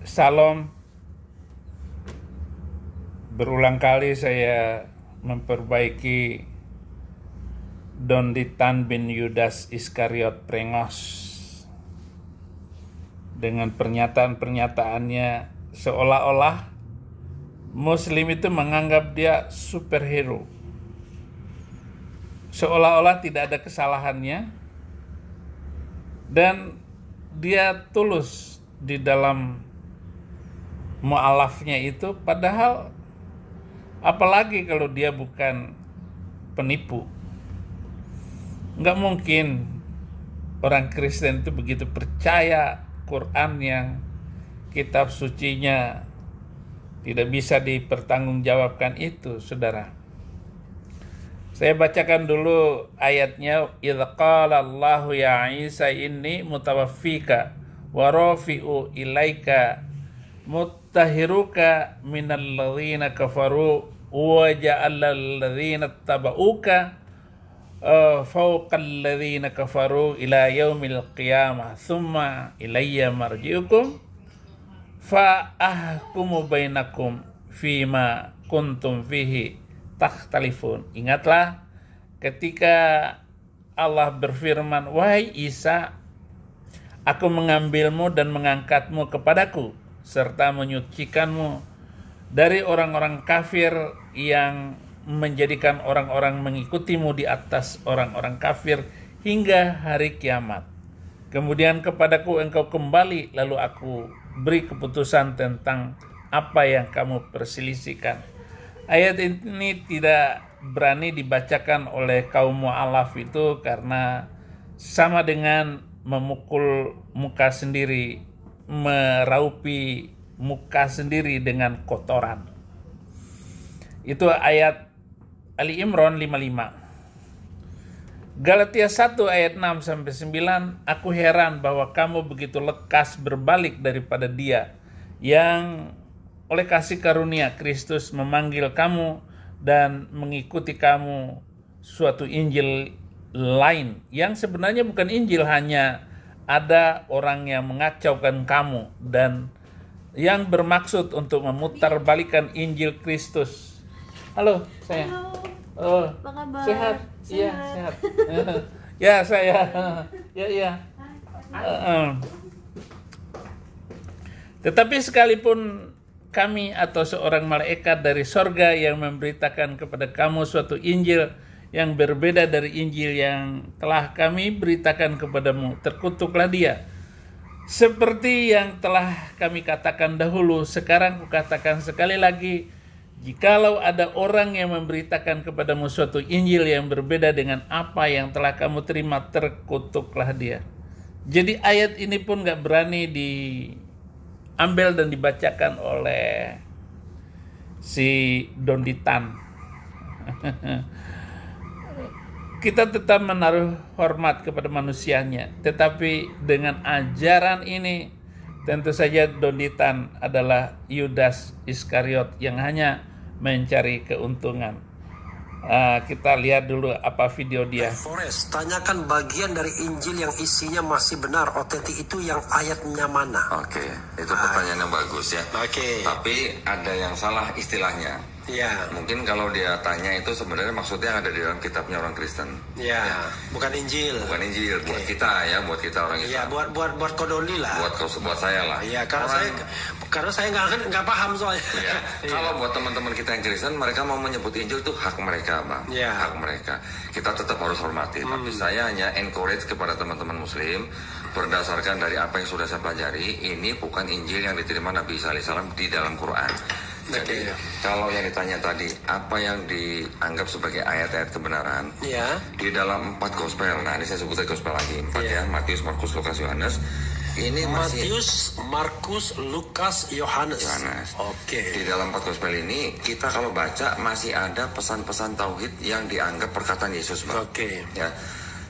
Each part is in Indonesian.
Salam. Berulang kali saya memperbaiki Donditan bin Yudas Iskariot Prengos dengan pernyataan-pernyataannya seolah-olah Muslim itu menganggap dia superhero, seolah-olah tidak ada kesalahannya, dan dia tulus di dalam mu'alafnya itu, padahal apalagi kalau dia bukan penipu. Nggak mungkin orang Kristen itu begitu percaya Quran yang kitab sucinya tidak bisa dipertanggungjawabkan itu, saudara. Saya bacakan dulu ayatnya. Idz qala Allahu ya Isa inni mutawaffika wa rafi'u ilaika muttahiruka minal ladzina kafaru wa ja'alal ladzina tabauka fawqal ladzina kafaru ila yaumil qiyamah thumma ilayya marji'ukum fa ahkumu bainakum fima kuntum fihi takhtalifun. Ingatlah ketika Allah berfirman, wahai Isa, aku mengambilmu dan mengangkatmu kepadaku serta menyucikanmu dari orang-orang kafir yang menjadikan orang-orang mengikutimu di atas orang-orang kafir hingga hari kiamat. Kemudian kepadaku engkau kembali, lalu aku beri keputusan tentang apa yang kamu perselisihkan. Ayat ini tidak berani dibacakan oleh kaum mu'alaf itu karena sama dengan memukul muka sendiri, meraupi muka sendiri dengan kotoran. Itu ayat Ali Imran 55. Galatia 1 ayat 6-9, aku heran bahwa kamu begitu lekas berbalik daripada Dia yang oleh kasih karunia Kristus memanggil kamu dan mengikuti kamu suatu Injil lain yang sebenarnya bukan Injil, hanya ada orang yang mengacaukan kamu dan yang bermaksud untuk memutarbalikan Injil Kristus. Halo, saya. Halo. Oh, apa kabar? Sehat? Iya, sehat. Ya, saya. Ya. Tetapi sekalipun kami atau seorang malaikat dari sorga yang memberitakan kepada kamu suatu Injil yang berbeda dari Injil yang telah kami beritakan kepadamu, terkutuklah dia. Seperti yang telah kami katakan dahulu, sekarang kukatakan sekali lagi, jikalau ada orang yang memberitakan kepadamu suatu Injil yang berbeda dengan apa yang telah kamu terima, terkutuklah dia. Jadi ayat ini pun gak berani diambil dan dibacakan oleh si Donditan. Kita tetap menaruh hormat kepada manusianya, tetapi dengan ajaran ini tentu saja Donditan adalah Yudas Iskariot yang hanya mencari keuntungan. Kita lihat dulu apa video dia. Forest, tanyakan bagian dari Injil yang isinya masih benar, otentik itu yang ayatnya mana? Oke, itu pertanyaan yang bagus ya. Oke. Tapi ada yang salah istilahnya. Ya. Mungkin kalau dia tanya itu sebenarnya maksudnya ada di dalam kitabnya orang Kristen. Ya. Bukan Injil. Bukan Injil, buat kita ya, buat kita orang Ya, Islam. buat Kodoli lah. Buat saya lah. Iya, karena saya nggak paham soalnya. Ya. Kalau buat teman-teman kita yang Kristen, mereka mau menyebut Injil itu hak mereka, Bang. Ya. Hak mereka. Kita tetap harus hormati. Tapi saya hanya encourage kepada teman-teman Muslim berdasarkan dari apa yang sudah saya pelajari, ini bukan Injil yang diterima Nabi Isa alaihissalam di dalam Quran. Jadi kalau yang ditanya tadi apa yang dianggap sebagai ayat-ayat kebenaran, ya, di dalam 4 gospel, nah ini saya sebutnya gospel lagi 4 ya, Matius, Markus, Lukas, Yohanes. Ini Matius, Markus, Lukas, Yohanes. Oke. Di dalam 4 gospel ini kita kalau baca masih ada pesan-pesan tauhid yang dianggap perkataan Yesus, Bang. Oke. Ya.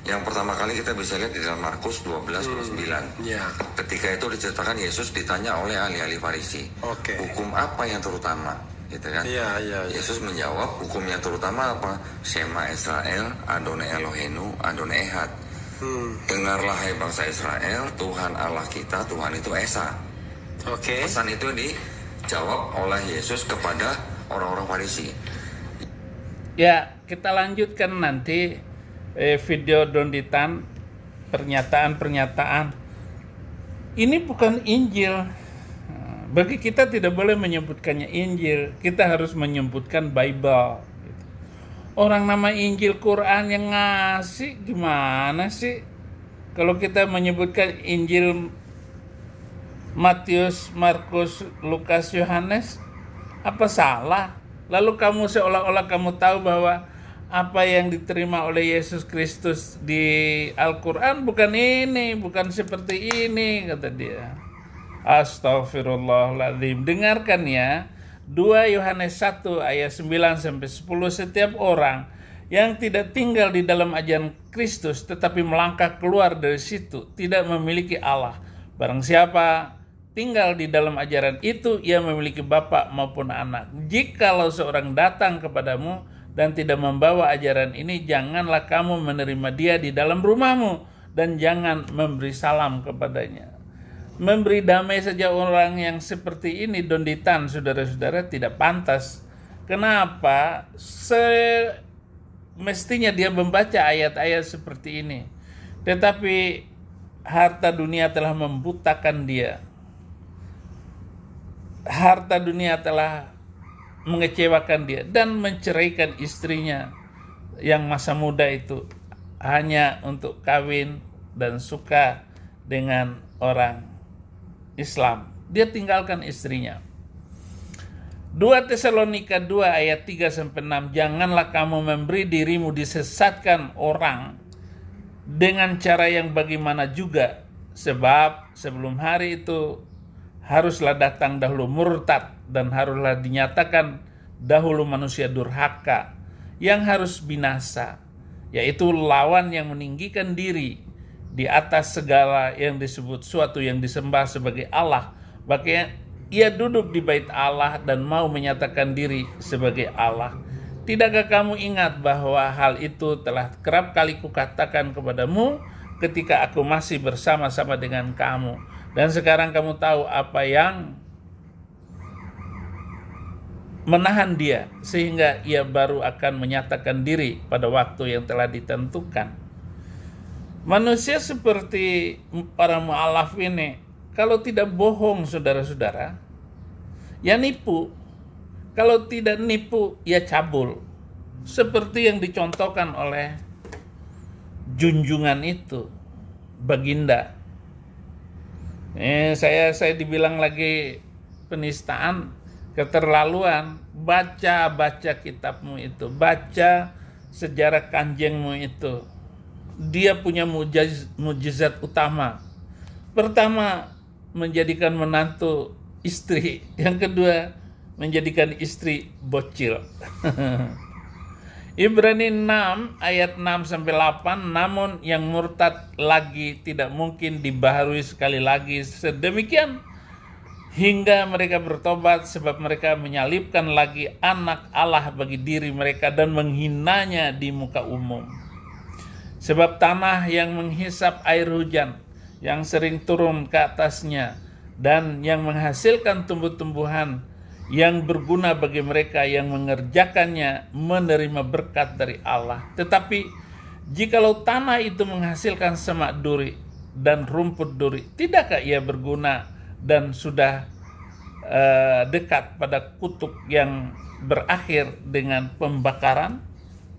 Yang pertama kali kita bisa lihat di dalam Markus 12:9. Ya. Ketika itu diceritakan Yesus ditanya oleh ahli-ahli Farisi. Oke. Hukum apa yang terutama? Gitu kan? Iya. Yesus menjawab, hukum yang terutama apa? Shema Israel, Adonai Eloheinu, Adonai Echad. Dengarlah hai bangsa Israel, Tuhan Allah kita, Tuhan itu Esa. Oke. Pesan itu dijawab oleh Yesus kepada orang-orang Farisi. Ya, kita lanjutkan nanti video Donditan, pernyataan-pernyataan. Ini bukan Injil. Bagi kita tidak boleh menyebutkannya Injil, kita harus menyebutkan Bible. Orang nama Injil Quran yang ngasih gimana sih? Kalau kita menyebutkan Injil Matius, Markus, Lukas, Yohanes, apa salah? Lalu kamu seolah-olah kamu tahu bahwa apa yang diterima oleh Yesus Kristus di Al-Quran bukan ini, bukan seperti ini, kata dia. Astaghfirullahaladzim. Dengarkan ya, 2 Yohanes 1 ayat 9-10, setiap orang yang tidak tinggal di dalam ajaran Kristus tetapi melangkah keluar dari situ tidak memiliki Allah. Barang siapa tinggal di dalam ajaran itu, ia memiliki bapa maupun anak. Jikalau seorang datang kepadamu dan tidak membawa ajaran ini, janganlah kamu menerima dia di dalam rumahmu dan jangan memberi salam kepadanya. Memberi damai saja orang yang seperti ini, Donditan, saudara-saudara, tidak pantas. Kenapa? Mestinya dia membaca ayat-ayat seperti ini. Tetapi harta dunia telah membutakan dia. Harta dunia telah mengecewakan dia dan menceraikan istrinya yang masa muda itu hanya untuk kawin dan suka dengan orang Islam. Dia tinggalkan istrinya. 2 Tesalonika 2 ayat 3-6, janganlah kamu memberi dirimu disesatkan orang dengan cara yang bagaimana juga, sebab sebelum hari itu haruslah datang dahulu murtad dan haruslah dinyatakan dahulu manusia durhaka yang harus binasa, yaitu lawan yang meninggikan diri di atas segala yang disebut suatu yang disembah sebagai Allah. Bahkan ia duduk di bait Allah dan mau menyatakan diri sebagai Allah. Tidakkah kamu ingat bahwa hal itu telah kerap kali kukatakan kepadamu ketika aku masih bersama-sama dengan kamu? Dan sekarang kamu tahu apa yang menahan dia, sehingga ia baru akan menyatakan diri pada waktu yang telah ditentukan. Manusia seperti para mu'alaf ini, kalau tidak bohong, saudara-saudara, ya nipu. Kalau tidak nipu, ya cabul. Seperti yang dicontohkan oleh junjungan itu, Baginda. Saya dibilang lagi penistaan, keterlaluan. Baca kitabmu itu, baca sejarah kanjengmu itu. Dia punya mujizat utama. Pertama, menjadikan menantu istri. Yang kedua, menjadikan istri bocil. Ibrani 6 ayat 6-8, namun yang murtad lagi tidak mungkin dibaharui sekali lagi sedemikian hingga mereka bertobat, sebab mereka menyalibkan lagi anak Allah bagi diri mereka dan menghinanya di muka umum. Sebab tanah yang menghisap air hujan yang sering turun ke atasnya dan yang menghasilkan tumbuh-tumbuhan yang berguna bagi mereka yang mengerjakannya menerima berkat dari Allah. Tetapi jikalau tanah itu menghasilkan semak duri dan rumput duri, tidakkah ia berguna dan sudah dekat pada kutuk yang berakhir dengan pembakaran?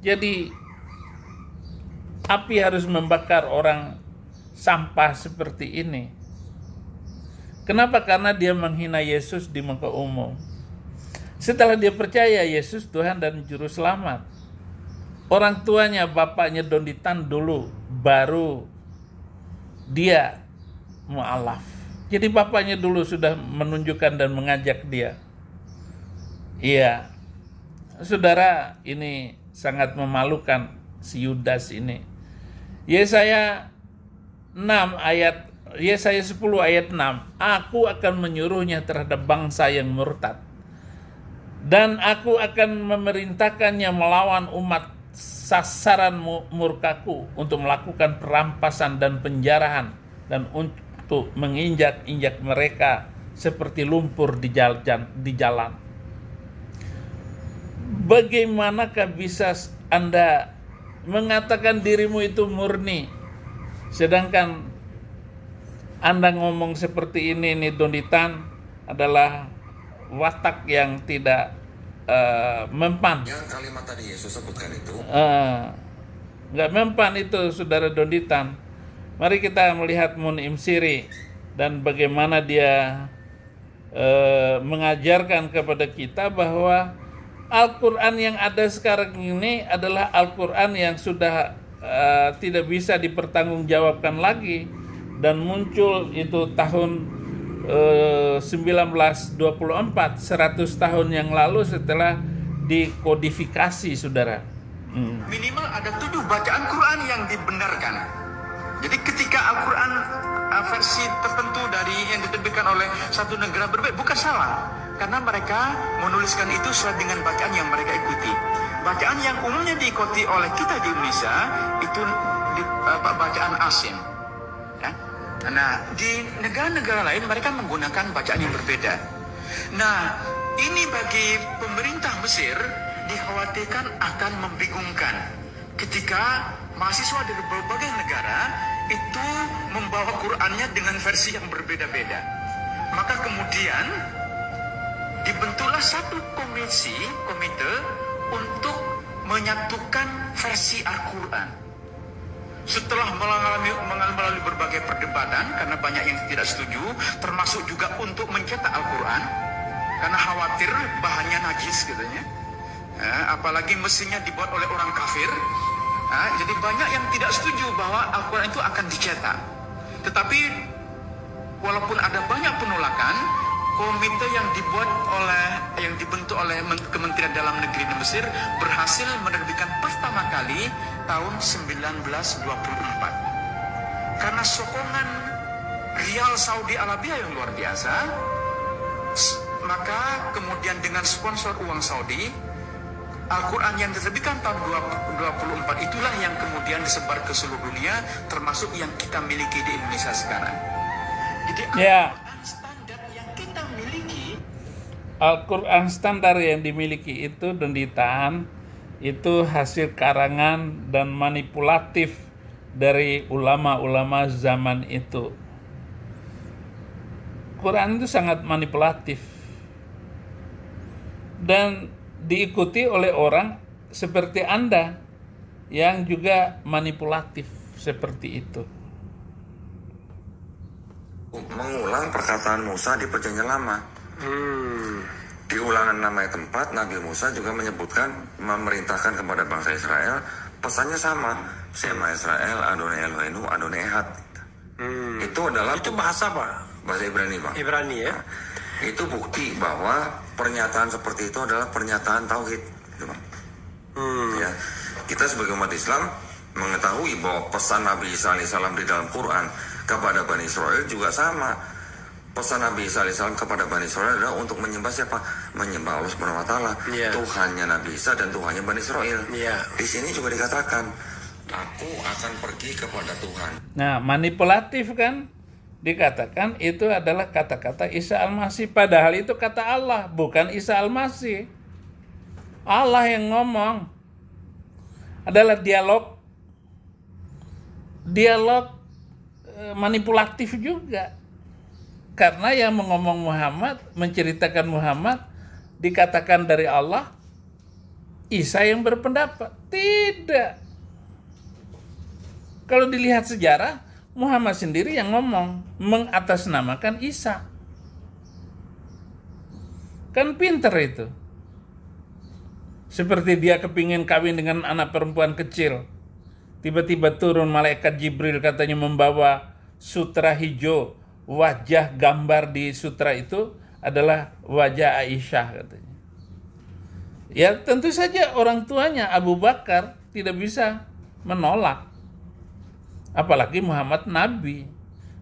Jadi api harus membakar orang sampah seperti ini. Kenapa? Karena dia menghina Yesus di muka umum. Setelah dia percaya Yesus Tuhan dan Juru Selamat, orang tuanya, bapaknya Donditan dulu, baru dia mu'alaf. Jadi bapaknya dulu sudah menunjukkan dan mengajak dia. Iya, saudara, ini sangat memalukan si Yudas ini. Yesaya 10 ayat 6, aku akan menyuruhnya terhadap bangsa yang murtad, dan aku akan memerintahkannya melawan umat sasaran murkaku untuk melakukan perampasan dan penjarahan dan untuk menginjak-injak mereka seperti lumpur di jalan. Bagaimanakah bisa Anda mengatakan dirimu itu murni, sedangkan Anda ngomong seperti ini Donditan, adalah watak yang tidak mempan. Yang kalimat tadi Yesus sebutkan itu Nggak mempan itu, saudara Donditan. Mari kita melihat Mun'im Siri dan bagaimana dia mengajarkan kepada kita bahwa Al-Quran yang ada sekarang ini adalah Al-Quran yang sudah tidak bisa dipertanggungjawabkan lagi, dan muncul itu tahun 1924, 100 tahun yang lalu setelah dikodifikasi, saudara. Minimal ada 7 bacaan Quran yang dibenarkan. Jadi ketika Al-Quran versi tertentu dari yang diterbitkan oleh satu negara berbeda, bukan salah, karena mereka menuliskan itu sesuai dengan bacaan yang mereka ikuti. Bacaan yang umumnya diikuti oleh kita di Indonesia itu bacaan asing. Ya? Nah, di negara-negara lain mereka menggunakan bacaan yang berbeda. Nah, ini bagi pemerintah Mesir dikhawatirkan akan membingungkan ketika mahasiswa dari berbagai negara itu membawa Qurannya dengan versi yang berbeda-beda. Maka kemudian dibentuklah satu komite untuk menyatukan versi Al-Quran. Setelah melalui berbagai perdebatan, karena banyak yang tidak setuju, termasuk juga untuk mencetak Al-Quran, karena khawatir bahannya najis katanya. Apalagi mesinnya dibuat oleh orang kafir. Jadi banyak yang tidak setuju bahwa Al-Quran itu akan dicetak. Tetapi walaupun ada banyak penolakan, komite yang dibentuk oleh Kementerian Dalam Negeri Mesir berhasil menerbitkan pertama kali tahun 1924. Karena sokongan rial Saudi Arabia yang luar biasa, maka kemudian dengan sponsor uang Saudi, Al-Quran yang diterbitkan tahun 2024 itulah yang kemudian disebar ke seluruh dunia, termasuk yang kita miliki di Indonesia sekarang. Jadi Al-Quran standar yang kita miliki, Al-Quran standar yang dimiliki itu Donditan, itu hasil karangan dan manipulatif dari ulama-ulama zaman itu. Quran itu sangat manipulatif dan diikuti oleh orang seperti Anda yang juga manipulatif seperti itu. Mengulang perkataan Musa di Perjanjian Lama. Di Ulangan namanya tempat, Nabi Musa juga menyebutkan, memerintahkan kepada bangsa Israel, pesannya sama, Shema Israel, Adonai Eloheinu, Adonai Echad. Itu bahasa apa? Bahasa Ibrani, Pak. Ibrani ya. Nah, itu bukti bahwa pernyataan seperti itu adalah pernyataan tauhid, gitu, Pak. Ya, kita sebagai umat Islam mengetahui bahwa pesan Nabi Isa alaihissalam di dalam Quran kepada Bani Israel juga sama. Pesan Nabi Isa alaihissalam kepada Bani Israel adalah untuk menyembah siapa? Menyembah Allah Subhanahu wa taala. Tuhannya Nabi Isa dan Tuhannya Bani Israel. Di sini juga dikatakan, aku akan pergi kepada Tuhan. Nah, manipulatif kan? Dikatakan itu adalah kata-kata Isa Al-Masih, padahal itu kata Allah, bukan Isa Al-Masih. Allah yang ngomong. Adalah dialog manipulatif juga. Karena yang mengomong Muhammad, menceritakan Muhammad, dikatakan dari Allah, Isa yang berpendapat. Tidak. Kalau dilihat sejarah, Muhammad sendiri yang ngomong, mengatasnamakan Isa. Kan pinter itu. Seperti dia kepingin kawin dengan anak perempuan kecil. Tiba-tiba turun malaikat Jibril, katanya membawa sutra hijau. Wajah gambar di sutra itu adalah wajah Aisyah, katanya. Ya tentu saja orang tuanya Abu Bakar tidak bisa menolak. Apalagi Muhammad Nabi,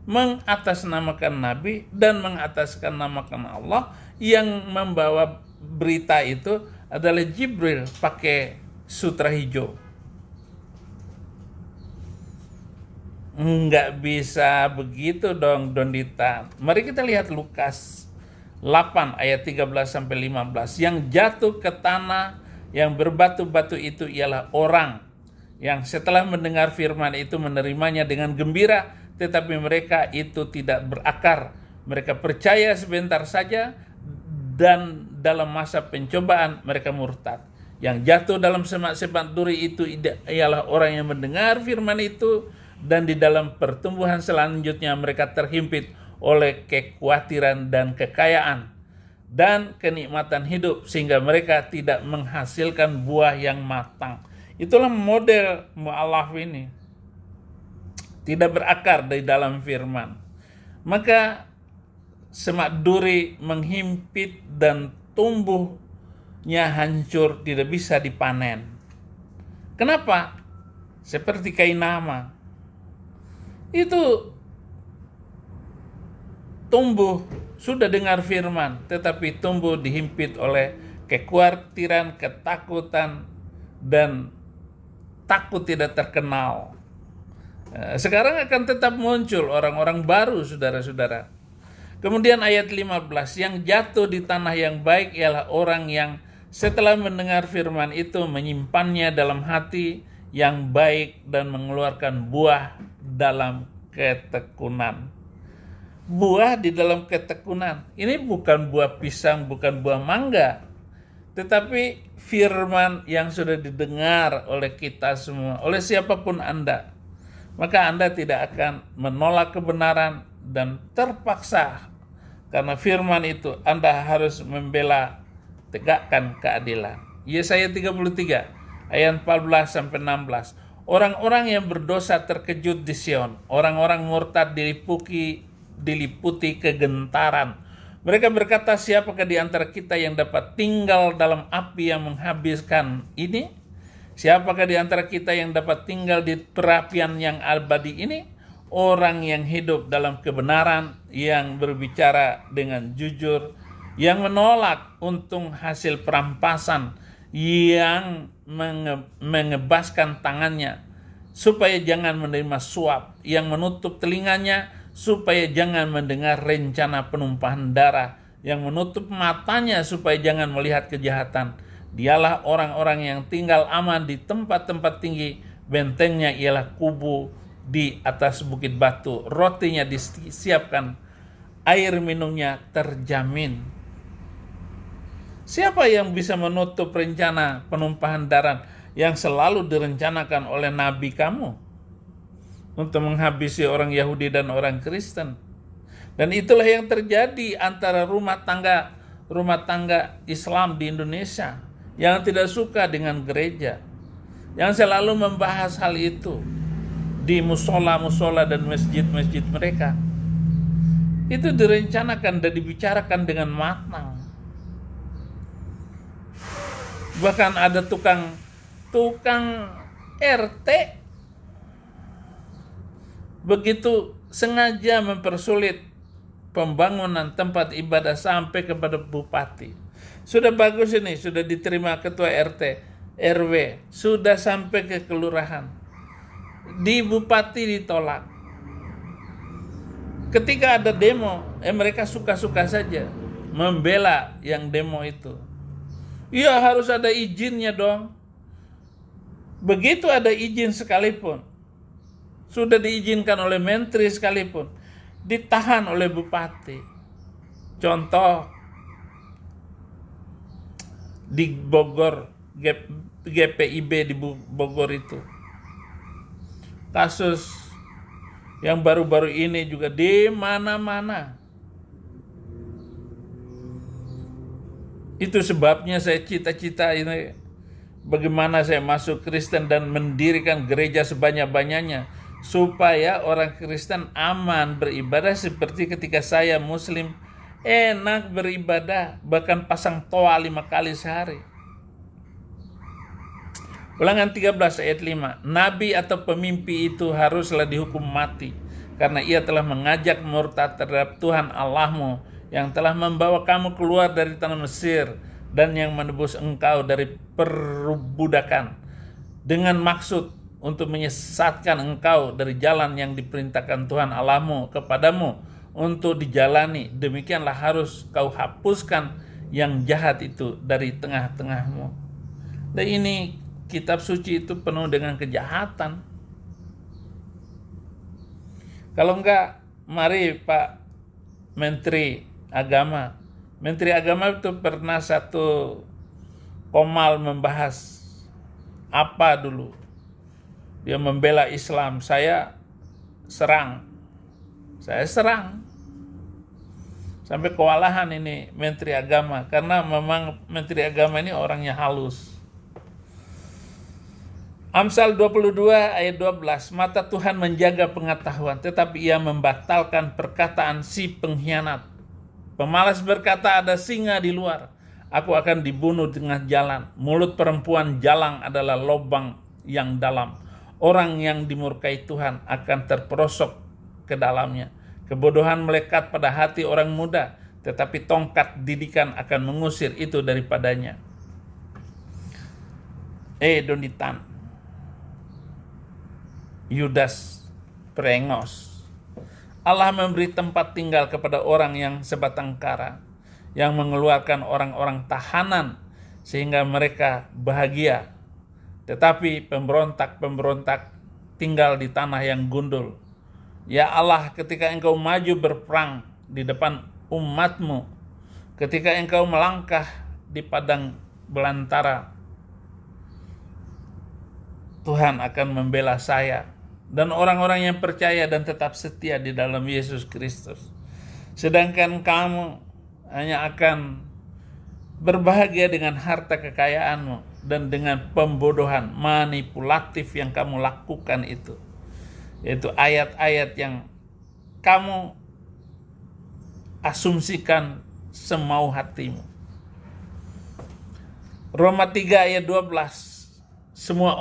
mengatasnamakan Nabi dan mengatasnamakan Allah. Yang membawa berita itu adalah Jibril pakai sutra hijau. Nggak bisa begitu dong, Dondita. Mari kita lihat Lukas 8 ayat 13-15. Yang jatuh ke tanah yang berbatu-batu itu ialah orang yang setelah mendengar firman itu menerimanya dengan gembira, tetapi mereka itu tidak berakar. Mereka percaya sebentar saja, dan dalam masa pencobaan mereka murtad. Yang jatuh dalam semak-semak duri itu ialah orang yang mendengar firman itu, dan di dalam pertumbuhan selanjutnya mereka terhimpit oleh kekhawatiran dan kekayaan dan kenikmatan hidup, sehingga mereka tidak menghasilkan buah yang matang. Itulah model mu'alaf ini, tidak berakar di dalam firman. Maka semak duri menghimpit dan tumbuhnya hancur, tidak bisa dipanen. Kenapa? Seperti Kainama. Itu tumbuh, sudah dengar firman, tetapi tumbuh dihimpit oleh kekhawatiran, ketakutan, dan takut tidak terkenal. Sekarang akan tetap muncul orang-orang baru, saudara-saudara. Kemudian ayat 15, yang jatuh di tanah yang baik ialah orang yang setelah mendengar firman itu menyimpannya dalam hati yang baik dan mengeluarkan buah dalam ketekunan. Buah di dalam ketekunan. Ini bukan buah pisang, bukan buah mangga, tetapi firman yang sudah didengar oleh kita semua, oleh siapapun Anda. Maka Anda tidak akan menolak kebenaran dan terpaksa. Karena firman itu Anda harus membela, tegakkan keadilan. Yesaya 33 ayat 14-16. Orang-orang yang berdosa terkejut di Sion, orang-orang murtad diliputi kegentaran. Mereka berkata, siapakah di antara kita yang dapat tinggal dalam api yang menghabiskan ini? Siapakah di antara kita yang dapat tinggal di perapian yang abadi ini? Orang yang hidup dalam kebenaran, yang berbicara dengan jujur, yang menolak untung hasil perampasan, yang mengebaskan tangannya supaya jangan menerima suap, yang menutup telinganya supaya jangan mendengar rencana penumpahan darah, yang menutup matanya supaya jangan melihat kejahatan. Dialah orang-orang yang tinggal aman di tempat-tempat tinggi, bentengnya ialah kubu di atas bukit batu, rotinya disiapkan, air minumnya terjamin. Siapa yang bisa menutup rencana penumpahan darah yang selalu direncanakan oleh nabi kamu untuk menghabisi orang Yahudi dan orang Kristen? Dan itulah yang terjadi antara rumah tangga Islam di Indonesia yang tidak suka dengan gereja, yang selalu membahas hal itu di musola-musola dan masjid-masjid mereka. Itu direncanakan dan dibicarakan dengan matang. Bahkan ada tukang RT begitu sengaja mempersulit pembangunan tempat ibadah sampai kepada bupati. Sudah bagus ini, sudah diterima ketua RT, RW, sudah sampai ke kelurahan. Di bupati ditolak. Ketika ada demo, mereka suka-suka saja membela yang demo itu. Ya harus ada izinnya dong. Begitu ada izin sekalipun, sudah diizinkan oleh menteri sekalipun, ditahan oleh bupati. Contoh di Bogor, GPIB di Bogor itu. Kasus yang baru-baru ini juga di mana-mana. Itu sebabnya saya cita-cita ini bagaimana saya masuk Kristen dan mendirikan gereja sebanyak-banyaknya supaya orang Kristen aman beribadah seperti ketika saya Muslim enak beribadah, bahkan pasang toa 5 kali sehari. Ulangan 13 ayat 5. Nabi atau pemimpi itu haruslah dihukum mati, karena ia telah mengajak murtad terhadap Tuhan Allahmu, yang telah membawa kamu keluar dari tanah Mesir, dan yang menebus engkau dari perbudakan, dengan maksud untuk menyesatkan engkau dari jalan yang diperintahkan Tuhan Allahmu kepadamu untuk dijalani. Demikianlah harus kau hapuskan yang jahat itu dari tengah-tengahmu. Dan ini kitab suci itu penuh dengan kejahatan. Kalau enggak, mari Pak Menteri Agama. Menteri Agama itu pernah satu komal membahas apa dulu. Dia membela Islam, saya serang. Sampai kewalahan ini Menteri Agama, karena memang Menteri Agama ini orangnya halus. Amsal 22 ayat 12, mata Tuhan menjaga pengetahuan, tetapi ia membatalkan perkataan si pengkhianat. Pemalas berkata, ada singa di luar, aku akan dibunuh di tengah jalan. Mulut perempuan jalang adalah lubang yang dalam. Orang yang dimurkai Tuhan akan terperosok ke dalamnya. Kebodohan melekat pada hati orang muda, tetapi tongkat didikan akan mengusir itu daripadanya. Donitan, Yudas Perengos. Allah memberi tempat tinggal kepada orang yang sebatang kara, yang mengeluarkan orang-orang tahanan sehingga mereka bahagia. Tetapi pemberontak-pemberontak tinggal di tanah yang gundul. Ya Allah, ketika engkau maju berperang di depan umatmu, ketika engkau melangkah di padang belantara, Tuhan akan membela saya dan orang-orang yang percaya dan tetap setia di dalam Yesus Kristus. Sedangkan kamu hanya akan berbahagia dengan harta kekayaanmu dan dengan pembodohan manipulatif yang kamu lakukan itu. Yaitu ayat-ayat yang kamu asumsikan semau hatimu. Roma 3 ayat 12, semua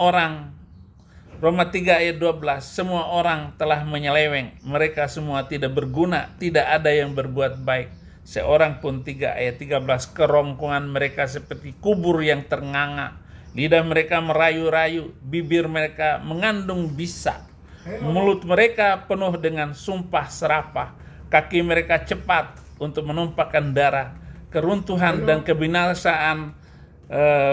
orang telah menyeleweng, mereka semua tidak berguna, tidak ada yang berbuat baik, seorang pun. 3 ayat 13, kerongkongan mereka seperti kubur yang ternganga, lidah mereka merayu-rayu, bibir mereka mengandung bisa, mulut mereka penuh dengan sumpah serapah, kaki mereka cepat untuk menumpahkan darah, keruntuhan dan kebinasaan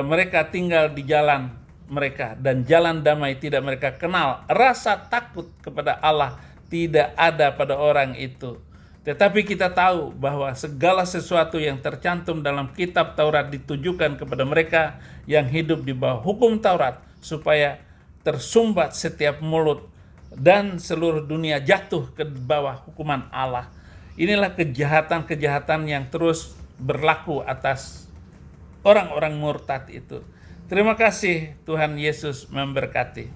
mereka tinggal di jalan mereka, dan jalan damai tidak mereka kenal. Rasa takut kepada Allah tidak ada pada orang itu. Tetapi kita tahu bahwa segala sesuatu yang tercantum dalam kitab Taurat ditujukan kepada mereka yang hidup di bawah hukum Taurat, supaya tersumbat setiap mulut dan seluruh dunia jatuh ke bawah hukuman Allah. Inilah kejahatan-kejahatan yang terus berlaku atas orang-orang murtad itu. Terima kasih, Tuhan Yesus memberkati.